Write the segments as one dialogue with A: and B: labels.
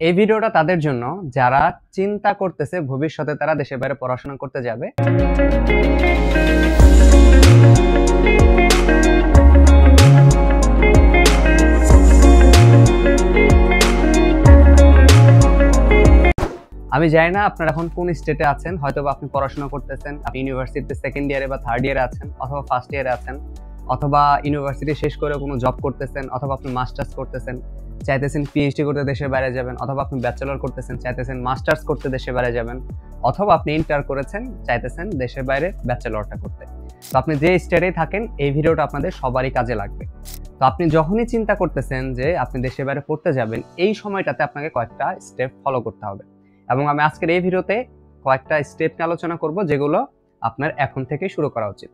A: এই ভিডিওটা তাদের জন্য যারা চিন্তা করতেছে ভবিষ্যতে তারা দেশের বাইরে পড়াশোনা করতে যাবে। আমি জানি না আপনারা এখন কোন স্টেটে আছেন, হয়তো আপনি পড়াশোনা করতেছেন, আপনি ইউনিভার্সিটিতে সেকেন্ড ইয়ারে বা থার্ড ইয়ারে আছেন, অথবা ফার্স্ট ইয়ারে আছেন, অথবা ইউনিভার্সিটি শেষ করে কোনো জব করতেছেন, অথবা আপনি মাস্টার্স করতেছেন, চাইতেছেন পিএইচডি করতে দেশের বাইরে যাবেন, অথবা আপনি ব্যাচেলর করতেছেন, চাইতেছেন মাস্টার্স করতে দেশের বাইরে যাবেন, অথবা আপনি ইন্টার করেছেন, চাইতেছেন দেশের বাইরে ব্যাচেলরটা করতে। তো আপনি যে স্টেটেই থাকেন এই ভিডিওটা আপনাদের সবারই কাজে লাগবে। তো আপনি যখনই চিন্তা করতেছেন যে আপনি দেশের বাইরে পড়তে যাবেন, এই সময়টাতে আপনাকে কয়েকটা স্টেপ ফলো করতে হবে, এবং আমি আজকের এই ভিডিওতে কয়েকটা স্টেপ নিয়ে আলোচনা করব যেগুলো আপনার এখন থেকে শুরু করা উচিত।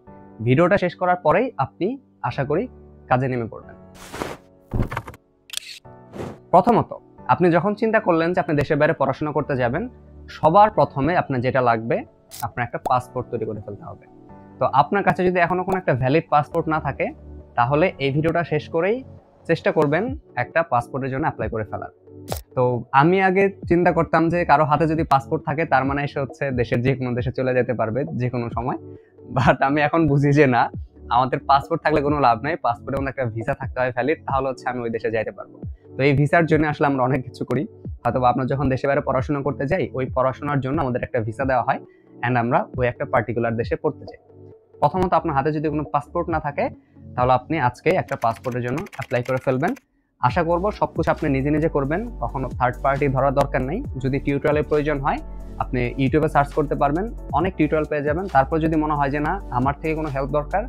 A: ভিডিওটা শেষ করার পরেই আপনি আশা করি কাজে নেমে পড়বেন। প্রথমত, আপনি যখন চিন্তা করলেন যে আপনি দেশের বাইরে পড়াশোনা করতে যাবেন, সবার প্রথমে আপনার যেটা লাগবে, আপনার একটা পাসপোর্ট তৈরি করে ফেলতে হবে। তো আপনার কাছে যদি এখনো কোনো একটা ভ্যালিড পাসপোর্ট না থাকে, তাহলে এই ভিডিওটা শেষ করেই চেষ্টা করবেন একটা পাসপোর্টের জন্য অ্যাপ্লাই করে ফেলার। তো আমি আগে চিন্তা করতাম যে কারো হাতে যদি পাসপোর্ট থাকে তার মানে এসে হচ্ছে দেশের যে কোনো দেশে চলে যেতে পারবে যে কোনো সময়, বাট আমি এখন বুঝি যে না, আমাদের পাসপোর্ট থাকলে কোনো লাভ নাই, পাসপোর্টের মধ্যে একটা ভিসা থাকতে হয় ভ্যালিড, তাহলে হচ্ছে আমি ওই দেশে যাইতে পারবো। তো এই ভিসার জন্য আসলে আমরা অনেক কিছু করি, হয়তো আপনার যখন দেশে বাইরে পড়াশোনা করতে যাই, ওই পড়াশোনার জন্য আমাদের একটা ভিসা দেওয়া হয় অ্যান্ড আমরা ওই একটা পার্টিকুলার দেশে পড়তে যাই। প্রথমত আপনার হাতে যদি কোনো পাসপোর্ট না থাকে, তাহলে আপনি আজকে একটা পাসপোর্টের জন্য অ্যাপ্লাই করে ফেলবেন। আশা করব সবকিছু আপনি নিজে নিজে করবেন, কখনো থার্ড পার্টি ধরার দরকার নেই। যদি টিউটোরিয়ালের প্রয়োজন হয় আপনি ইউটিউবে সার্চ করতে পারবেন, অনেক টিউটোরিয়াল পেয়ে যাবেন। তারপর যদি মনে হয় যে না, আমার থেকে কোনো হেল্প দরকার,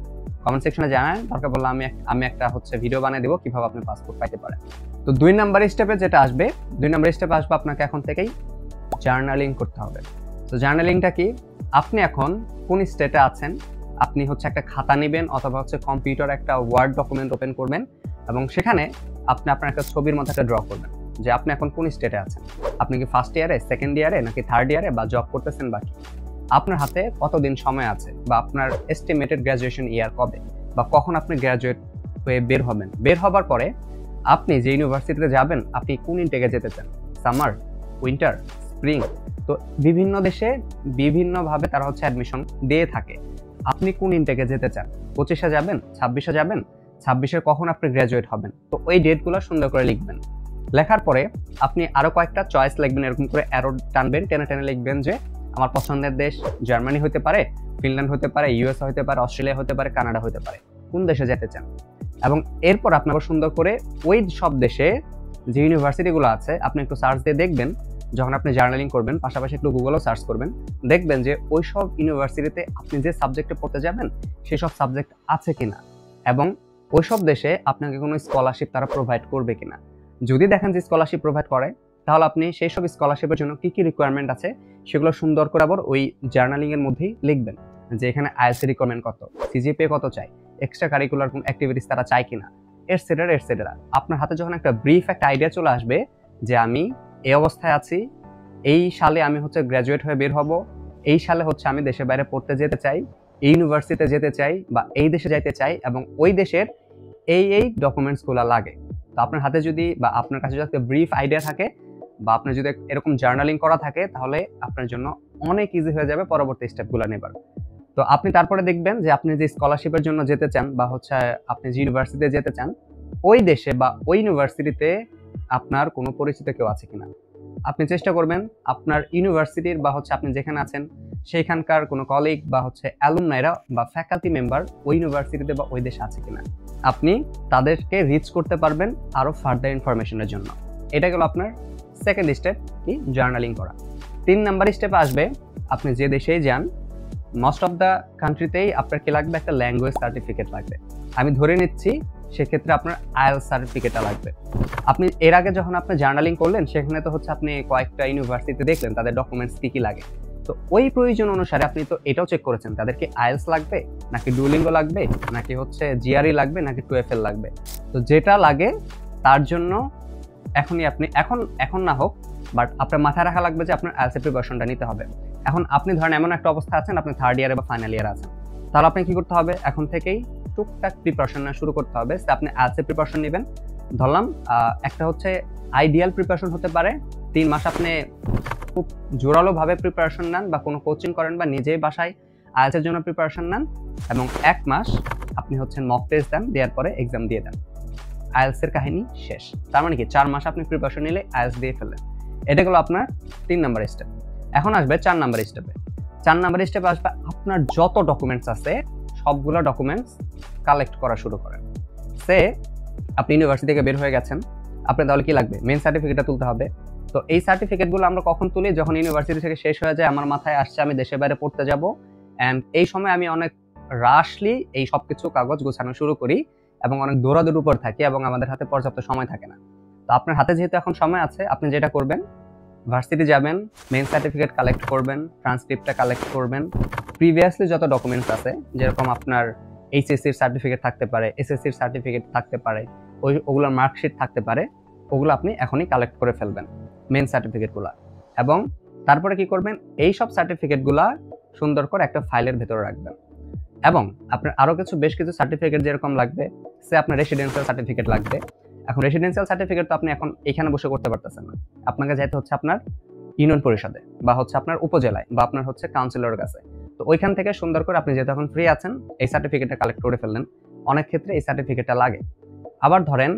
A: কমেন্ট সেকশনে জানান, দরকার বললে আমি একটা ভিডিও বানিয়ে দেবো কিভাবে আপনি পাসপোর্ট পাইতে পারেন। তো 2 নাম্বার স্টেপে যেটা আসবে, 2 নাম্বার স্টেপে আসবে আপনাকে এখন থেকেই জার্নালিং করতে হবে। তো জার্নালিংটা কি? আপনি এখন কোন স্টেটে আছেন, আপনি একটা খাতা নেবেন, অথবা কম্পিউটার একটা ওয়ার্ড ডকুমেন্ট ওপেন করবেন, এবং সেখানে আপনি আপনার একটা ছবির মধ্যে একটা ড্র করবেন যে আপনি এখন কোন স্টেটে আছেন। আপনি কি ফার্স্ট ইয়ারে, সেকেন্ড ইয়ারে, নাকি থার্ড ইয়ারে, বা জব করতেছেন, বাকি আপনার হাতে কতদিন সময় আছে, বা আপনার এস্টিমেটেড গ্র্যাজুয়েশন ইয়ার কবে, বা কখন আপনি গ্র্যাজুয়েট হয়ে বের হবেন। বের হবার পরে আপনি যে ইউনিভার্সিটিতে যাবেন, আপনি কোন ইনটেকে যেতে চান, সামার, উইন্টার, স্প্রিং। তো বিভিন্ন দেশে বিভিন্নভাবে তারা অ্যাডমিশন দিয়ে থাকে। আপনি কোন ইনটেকে যেতে চান, 25-এ যাবেন, 26-এ যাবেন, 26-এর কখন আপনি গ্র্যাজুয়েট হবেন। তো ওই ডেটগুলো সুন্দর করে লিখবেন। লেখার পরে আপনি আরো কয়েকটা চয়েস লিখবেন, এরকম করে অ্যারো টানবেন, টেনে টেনে লিখবেন যে আমার পছন্দের দেশ জার্মানি হতে পারে, ফিনল্যান্ড হতে পারে, ইউএস হতে পারে, অস্ট্রেলিয়া হতে পারে, কানাডা হতে পারে, কোন দেশে যেতে চান। এবং এরপর আপনি আবার সুন্দর করে ওই সব দেশে যে ইউনিভার্সিটিগুলো আছে আপনি একটু সার্চ দিয়ে দেখবেন। যখন আপনি জার্নালিং করবেন, পাশাপাশি একটু গুগলও সার্চ করবেন, দেখবেন যে ওই সব ইউনিভার্সিটিতে আপনি যে সাবজেক্টে পড়তে যাবেন সেই সব সাবজেক্ট আছে কিনা, এবং ওই সব দেশে আপনাকে কোনো স্কলারশিপ তারা প্রোভাইড করবে কিনা। যদি দেখেন যে স্কলারশিপ প্রোভাইড করে, তাহলে আপনি সেই সব স্কলারশিপের জন্য কি কি রিকোয়ারমেন্ট আছে সেগুলো সুন্দর করে আবার ওই জার্নালিং এর মধ্যেই লিখবেন, যে এখানে আইএলটিএস রিকোয়ারমেন্ট কত, সিজিপিএ কত চাই, এক্সট্রা কারিকুলার কোন অ্যাক্টিভিটিস তারা চায় কিনা, এটসেট্রা এটসেট্রা। আপনার হাতে যখন একটা ব্রিফ একটা আইডিয়া চলে আসবে যে আমি এই অবস্থায় আছি, এই সালে আমি গ্র্যাজুয়েট হয়ে বের হব, এই সালে আমি দেশের বাইরে পড়তে যেতে চাই, এই ইউনিভার্সিটিতে যেতে চাই, বা এই দেশে যাইতে চাই, এবং ওই দেশের এই ডকুমেন্টসগুলো লাগে। তো আপনার হাতে যদি, বা আপনার কাছে যদি একটা ব্রিফ আইডিয়া থাকে, বা আপনার যদি এরকম জার্নালিং করা থাকে, তাহলে আপনার জন্য অনেক ইজি হয়ে যাবে পরবর্তী স্টেপগুলো নেবার। তো আপনি তারপরে দেখবেন যে আপনি যে স্কলারশিপের জন্য যেতে চান, বা আপনি যে ইউনিভার্সিটিতে যেতে চান, ওই দেশে বা ওই ইউনিভার্সিটিতে আপনার কোনো পরিচিত কেউ আছে কিনা। আপনি চেষ্টা করবেন আপনার ইউনিভার্সিটির বা আপনি যেখানে আছেন সেইখানকার কোনো কলিগ বা অ্যালুমনাইরা বা ফ্যাকাল্টি মেম্বার ওই ইউনিভার্সিটিতে বা ওই দেশে আছে কিনা। আপনি তাদেরকে রিচ করতে পারবেন আরো ফার্দার ইনফরমেশনের জন্য। এটা গেল আপনার সেকেন্ড স্টেপ, কি জার্নালিং করা। 3 নাম্বার স্টেপে আসবে, আপনি যে দেশেই যান, মোস্ট অফ দ্য কান্ট্রিতেই আপনার কি লাগবে, একটা ল্যাঙ্গুয়েজ সার্টিফিকেট লাগবে। আমি ধরে নিচ্ছি সেক্ষেত্রে আপনার আইএলটিএস সার্টিফিকেটটা লাগবে। আপনি এর আগে যখন আপনি জার্নালিং করলেন, সেখানে তো আপনি কয়েকটা ইউনিভার্সিটিতে দেখলেন তাদের ডকুমেন্টস কি কি লাগে। তো ওই প্রয়োজন অনুসারে আপনি তো এটাও চেক করেছেন তাদের কি আইএলটিএস লাগবে, নাকি ডুওলিঙ্গো লাগবে, নাকি জিআরই লাগবে, নাকি টুএফএল লাগবে। তো যেটা লাগে তার জন্য এখনই আপনি এখন না হোক, বাট আপনার মাথায় রাখা লাগবে যে আপনার আইএলটিএস প্রিপারেশনটা নিতে হবে। এখন আপনি ধরেন এমন একটা অবস্থা আছেন, আপনি থার্ড ইয়ারে বা ফাইনাল ইয়ারে আছেন, তাহলে আপনি কি করতে হবে, এখন থেকেই টুকটাক প্রিপারেশন শুরু করতে হবে। আপনি আইএলটিএস প্রিপারেশন নেবেন। ধরলাম একটা আইডিয়াল প্রিপারেশন হতে পারে 3 মাস আপনি খুব জোরালোভাবে প্রিপারেশন নেন বা কোনো কোচিং করেন বা নিজেই বাসায় আইএলটিএস এর জন্য প্রিপারেশন নেন, এবং 1 মাস আপনি হচ্ছেন মক টেস্ট দেন, দেওয়ার পরে এক্সাম দিয়ে দেন, আইএলটিএস এর কাহিনী শেষ। তার মানে কি 4 মাস আপনি প্রিপারেশন নিলে আইএলটিএস দিয়ে ফেললেন। এটা হলো আপনার 3 নাম্বার স্টেপ। এখন আসবে 4 নাম্বার স্টেপে। 4 নাম্বার স্টেপে আসবে আপনার যত ডকুমেন্টস আছে সবগুলো ডকুমেন্টস কালেক্ট করা শুরু করেন। সে আপনি ইউনিভার্সিটি থেকে বের হয়ে গেছেন, আপনার তাহলে কি লাগবে? মেইন সার্টিফিকেটটা তুলতে হবে। তো এই সার্টিফিকেটগুলো আমরা কখন তুলি? যখন ইউনিভার্সিটি থেকে শেষ হয়ে যায়, আমার মাথায় আসছে আমি দেশের বাইরে পড়তে যাব, অ্যান্ড এই সময় আমি অনেক রাশলি এই সব কিছু কাগজ গোছানো শুরু করি এবং অনেক দৌড়াদৌড়ির উপর থাকি এবং আমাদের হাতে পর্যাপ্ত সময় থাকে না। তো আপনার হাতে যেহেতু এখন সময় আছে, আপনি যেটা করবেন, ভার্সিটি যাবেন, মেইন সার্টিফিকেট কালেক্ট করবেন, ট্রান্সক্রিপ্টটা কালেক্ট করবেন, প্রিভিয়াসলি যত ডকুমেন্টস আছে, যেরকম আপনার এইচএসসির সার্টিফিকেট থাকতে পারে, এসএসসির সার্টিফিকেট থাকতে পারে, ওগুলোর মার্কশিট থাকতে পারে, ওগুলো আপনি এখনই কালেক্ট করে ফেলবেন, মেইন সার্টিফিকেটগুলো। এবং তারপরে কি করবেন? এই সব সার্টিফিকেটগুলো সুন্দর করে একটা ফাইলের ভেতরে রাখবেন। এবং আপনার আরও বেশ কিছু সার্টিফিকেট যেরকম লাগবে, সে আপনার রেসিডেন্সিয়াল সার্টিফিকেট লাগবে। এখন রেসিডেন্সিয়াল সার্টিফিকেট তো আপনি এখন এখানে বসে করতে পারতেছেন না, আপনাকে যাইতে হচ্ছে আপনার ইউনিয়ন পরিষদে বা হচ্ছে আপনার উপজেলায় বা আপনার হচ্ছে কাউন্সিলরের কাছে। তো ওইখান থেকে সুন্দর করে আপনি যেহেতু এখন ফ্রি আছেন, এই সার্টিফিকেটটা কালেক্ট করে ফেললেন। অনেক ক্ষেত্রে এই সার্টিফিকেটটা লাগে। আবার ধরেন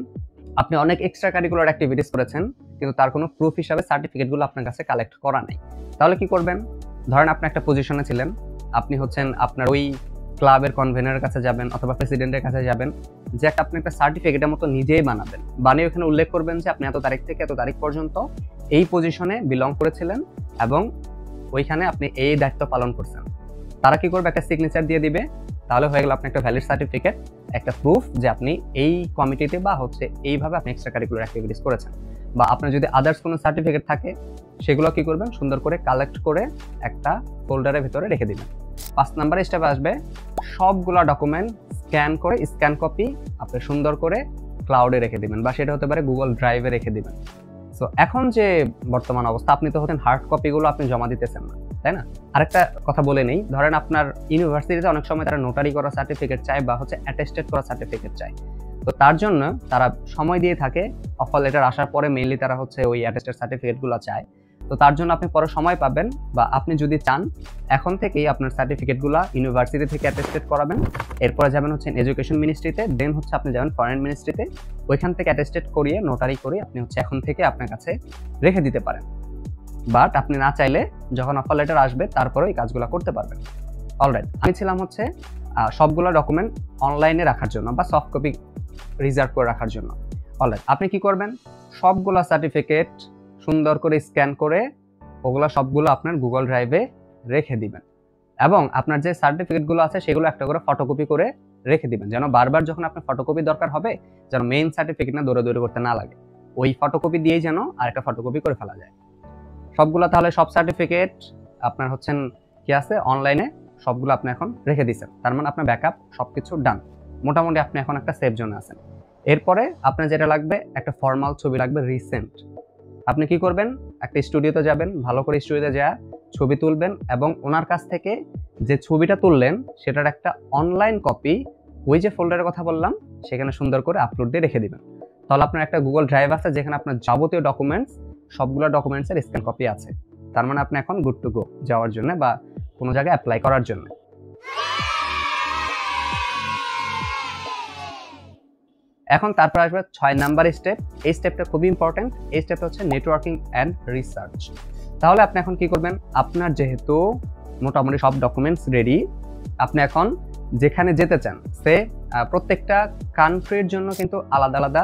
A: আপনি অনেক এক্সট্রা কারিকুলার অ্যাক্টিভিটিস করেছেন, কিন্তু তার কোনো প্রুফ হিসাবে সার্টিফিকেটগুলো আপনার কাছে কালেক্ট করা নাই। তাহলে কি করবেন? ধরেন আপনি একটা পজিশনে ছিলেন, আপনি হচ্ছেন আপনার ওই ক্লাবের কনভেনারের কাছে যাবেন অথবা প্রেসিডেন্টের কাছে যাবেন, যে আপনি একটা সার্টিফিকেটের মতো নিজেই বানাবেন, বানিয়ে ওখানে উল্লেখ করবেন যে আপনি এত তারিখ থেকে এত তারিখ পর্যন্ত এই পজিশনে বিলং করেছিলেন এবং ওইখানে আপনি এই দায়িত্ব পালন করছেন। তারা কি করবে? একটা সিগনেচার দিয়ে দিবে। তাহলে হয়ে গেল আপনার একটা ভ্যালিড সার্টিফিকেট, একটা প্রুফ যে আপনি এই কমিটিতে বা হচ্ছে এইভাবে আপনি এক্সট্রা কারিকুলার অ্যাক্টিভিটিস করেছেন। বা আপনার যদি আদার্স কোনো সার্টিফিকেট থাকে, সেগুলো কি করবেন? সুন্দর করে কালেক্ট করে একটা ফোল্ডারের ভিতরে রেখে দিবেন। 5 নাম্বার স্টেপে আসবে, সবগুলো ডকুমেন্ট স্ক্যান করে স্ক্যান কপি আপনি সুন্দর করে ক্লাউডে রেখে দিবেন, বা সেটা হতে পারে গুগল ড্রাইভে রেখে দিবেন। সো এখন যে বর্তমান অবস্থা, আপনি তো হচ্ছেন হার্ড কপিগুলো আপনি জমা দিতেছেন না, তাই না? আরেকটা কথা বলে নেই, ধরেন আপনার ইউনিভার্সিটিতে অনেক সময় তারা নোটারি করা সার্টিফিকেট চায় বা হচ্ছে অ্যাটেস্টেড করা সার্টিফিকেট চায়। তো তার জন্য তারা সময় দিয়ে থাকে, অফার লেটার আসার পরে মেইনলি তারা হচ্ছে ওই অ্যাটেস্টেড সার্টিফিকেটগুলো চায়। তো তার জন্য আপনি পরে সময় পাবেন, বা আপনি যদি চান এখন থেকেই আপনার সার্টিফিকেটগুলো ইউনিভার্সিটি থেকে অ্যাটেস্টেড করাবেন, এরপরে যাবেন হচ্ছে এডুকেশন মিনিস্ট্রিতে, দেন হচ্ছে আপনি যাবেন ফরেন মিনিস্ট্রিতে, ওইখান থেকে অ্যাটেস্টেড করিয়ে নোটারি করে আপনি হচ্ছে এখন থেকে আপনার কাছে রেখে দিতে পারেন। বাট আপনি না চাইলে যখন অফার লেটার আসবে তারপরে এই কাজগুলো করতে পারবেন। অলরাইট, আমি ছিলাম হচ্ছে সবগুলো ডকুমেন্ট অনলাইনে রাখার জন্য বা সফট কপি রিজার্ভ করে রাখার জন্য। অলরাইট, আপনি কি করবেন? সবগুলো সার্টিফিকেট সুন্দর করে স্ক্যান করে ওগুলো সবগুলো আপনার গুগল ড্রাইভে রেখে দিবেন, এবং আপনার যে সার্টিফিকেটগুলো আছে সেগুলো একটা করে ফটোকপি করে রেখে দিবেন, যেন বারবার যখন আপনার ফটোকপি দরকার হবে, যেন মেইন সার্টিফিকেট না দৌড়াদৌড়ি করতে না লাগে, ওই ফটোকপি দিয়েই যেন আরেকটা ফটোকপি করে ফেলা যায় সবগুলো। তাহলে সব সার্টিফিকেট আপনার হচ্ছেন কি আছে অনলাইনে, সবগুলো আপনি এখন রেখে দিয়েছেন। তার মানে আপনার ব্যাকআপ সবকিছু ডান, মোটামুটি আপনি এখন একটা সেফ জোনে আছেন। এরপরে আপনার যেটা লাগবে, একটা ফর্মাল ছবি লাগবে রিসেন্ট। আপনি কি করবেন? একটা স্টুডিওতে যাবেন, ভালো করে স্টুডিওতে যা ছবি তুলবেন এবং ওনার কাছ থেকে যে ছবিটা তুললেন সেটার একটা অনলাইন কপি ওই যে ফোল্ডারের কথা বললাম সেখানে সুন্দর করে আপলোড দিয়ে রেখে দিবেন। তাহলে আপনার একটা গুগল ড্রাইভ আছে যেখানে আপনার যাবতীয় ডকুমেন্টস, সবগুলো ডকুমেন্টসের স্ক্যান কপি আছে। তার মানে আপনি এখন গুড টু গো যাওয়ার জন্য বা কোনো জায়গায় অ্যাপ্লাই করার জন্য। এখন তারপর আসবে 6 নাম্বার স্টেপ। এই স্টেপটা খুবই ইম্পর্টেন্ট। এই স্টেপটা হচ্ছে নেটওয়ার্কিং অ্যান্ড রিসার্চ। তাহলে আপনি এখন কি করবেন? আপনার যেহেতু মোটামুটি সব ডকুমেন্টস রেডি, আপনি এখন যেখানে যেতে চান, সে প্রত্যেকটা কান্ট্রির জন্য কিন্তু আলাদা আলাদা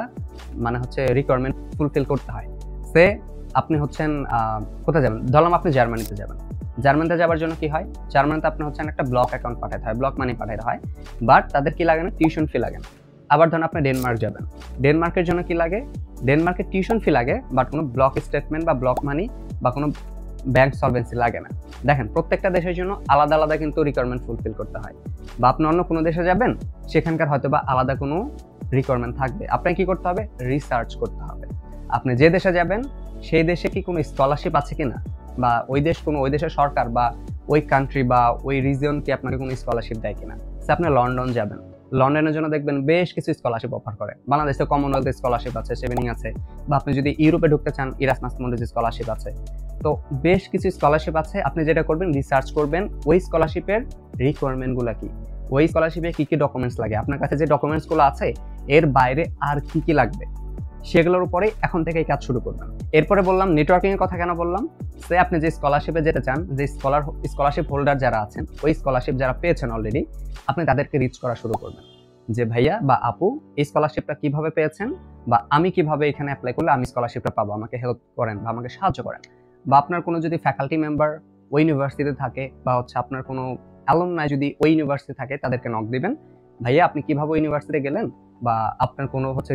A: মানে হচ্ছে রিকোয়ারমেন্ট ফুলফিল করতে হয়। সে আপনি হচ্ছেন কোথায় যাবেন? ধরলাম আপনি জার্মানিতে যাবেন। জার্মানিতে যাওয়ার জন্য কি হয়? জার্মানিতে আপনি হচ্ছেন একটা ব্লক অ্যাকাউন্ট পাঠাতে হয়, ব্লক মানি পাঠাতে হয়, বাট তাদের কি লাগে না? টিউশন ফি লাগে না। আবার ধরুন আপনি ডেনমার্ক যাবেন, ডেনমার্কের জন্য কি লাগে? ডেনমার্কের টিউশন ফি লাগে, বাট কোনো ব্লক স্টেটমেন্ট বা ব্লক মানি বা কোনো ব্যাংক সলভেন্সি লাগে না। দেখেন, প্রত্যেকটা দেশের জন্য আলাদা আলাদা কিন্তু রিকোয়ারমেন্ট ফুলফিল করতে হয়। বা আপনি অন্য কোনো দেশে যাবেন, সেখানকার হয়তো বা আলাদা কোনো রিকোয়ারমেন্ট থাকবে। আপনাকে কি করতে হবে? রিসার্চ করতে হবে। আপনি যে দেশে যাবেন সেই দেশে কি কোনো স্কলারশিপ আছে কিনা, বা ওই দেশের সরকার বা ওই কান্ট্রি বা ওই রিজিয়ন কি আপনাকে কোনো স্কলারশিপ দেয় কিনা। আপনি লন্ডন যাবেন, লন্ডনের জন্য দেখবেন বেশ কিছু স্কলারশিপ অফার করে। বাংলাদেশে কমনওয়েলথ স্কলারশিপ আছে, সেভেনিং আছে, বা আপনি যদি ইউরোপে ঢুকতে চান ইরাসমাস মুন্ডাস স্কলারশিপ আছে। তো বেশ কিছু স্কলারশিপ আছে। আপনি যেটা করবেন, রিসার্চ করবেন ওই স্কলারশিপের রিকোয়ারমেন্টগুলো কি, ওই স্কলারশিপে কি কি ডকুমেন্টস লাগে, আপনার কাছে যে ডকুমেন্টসগুলো আছে এর বাইরে আর কি কি লাগবে, সেগুলোর উপরেই এখন থেকে কাজ শুরু করবেন। এরপরে বললাম নেটওয়ার্কিং এর কথা কেন বললাম, সে আপনি যে স্কলারশিপে যেতে চান, যে স্কলারশিপ হোল্ডার যারা আছেন, ওই স্কলারশিপ যারা পেয়েছেন অলরেডি, আপনি তাদেরকে রিচ করা শুরু করবেন যে ভাইয়া বা আপু এই স্কলারশিপটা কিভাবে পেয়েছেন, বা আমি কিভাবে এখানে অ্যাপ্লাই করলে আমি স্কলারশিপটা পাবো, আমাকে হেল্প করেন বা আমাকে সাহায্য করেন। বা আপনার কোনো যদি ফ্যাকাল্টি মেম্বার ওই ইউনিভার্সিটিতে থাকে, বা হচ্ছে আপনার কোনো অ্যালুমনাই যদি ওই ইউনিভার্সিটি থাকে, তাদেরকে নক দিবেন, ভাইয়া আপনি কিভাবে ইউনিভার্সিটি গেলেন, বা আপনার কোনো হচ্ছে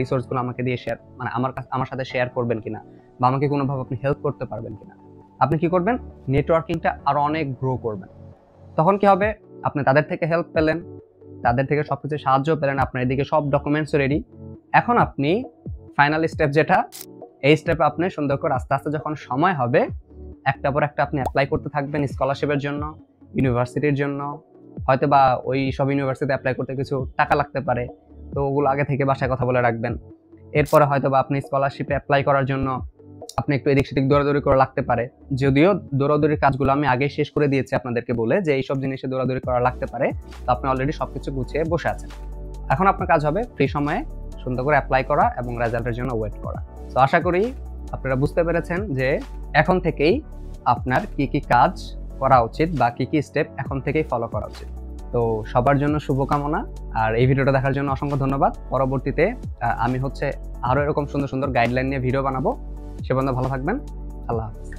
A: রিসোর্সগুলো আমাকে দিয়ে শেয়ার, মানে আমার সাথে শেয়ার করবেন কিনা, বা আমাকে কোনোভাবে আপনি হেল্প করতে পারবেন কিনা। আপনি কি করবেন, নেটওয়ার্কিংটা আরো অনেক গ্রো করবেন। তখন কি হবে, আপনি তাদের থেকে হেল্প পেলেন, তাদের থেকে সবকিছু সাহায্য পেলেন, আপনার এদিকে সব ডকুমেন্টস রেডি। এখন আপনি ফাইনাল স্টেপ যেটা, এই স্টেপে আপনি সুন্দর করে আস্তে আস্তে যখন সময় হবে, একটা পর একটা আপনি অ্যাপ্লাই করতে থাকবেন স্কলারশিপের জন্য, ইউনিভার্সিটির জন্য। হয়তো বা ওই সব ইউনিভার্সিটিতে অ্যাপ্লাই করতে কিছু টাকা লাগতে পারে, তো ওগুলো আগে থেকে বাসায় কথা বলে রাখবেন। এরপরে হয়তো বা আপনি স্কলারশিপে অ্যাপ্লাই করার জন্য আপনি একটু এদিক সেদিক দৌড়াদৌড়ি করে লাগতে পারে, যদিও দৌড়াদৌড়ির কাজগুলো আমি আগে শেষ করে দিয়েছি আপনাদেরকে বলে যে এইসব জিনিসে দৌড়াদৌড়ি করা লাগতে পারে। তো আপনি অলরেডি সবকিছু গুছিয়ে বসে আছেন। এখন আপনার কাজ হবে ফ্রি সময়ে সুন্দর করে অ্যাপ্লাই করা এবং রেজাল্টের জন্য ওয়েট করা। তো আশা করি আপনারা বুঝতে পেরেছেন যে এখন থেকেই আপনার কি কি কাজ করা উচিত বা কি কি স্টেপ এখন থেকেই ফলো করা উচিত। তো সবার জন্য শুভকামনা, আর এই ভিডিওটা দেখার জন্য অসংখ্য ধন্যবাদ। পরবর্তীতে আমি হচ্ছে আরো এরকম সুন্দর সুন্দর গাইডলাইন নিয়ে ভিডিও বানাবো। সে পর্যন্ত ভালো থাকবেন। আল্লাহ হাফেজ।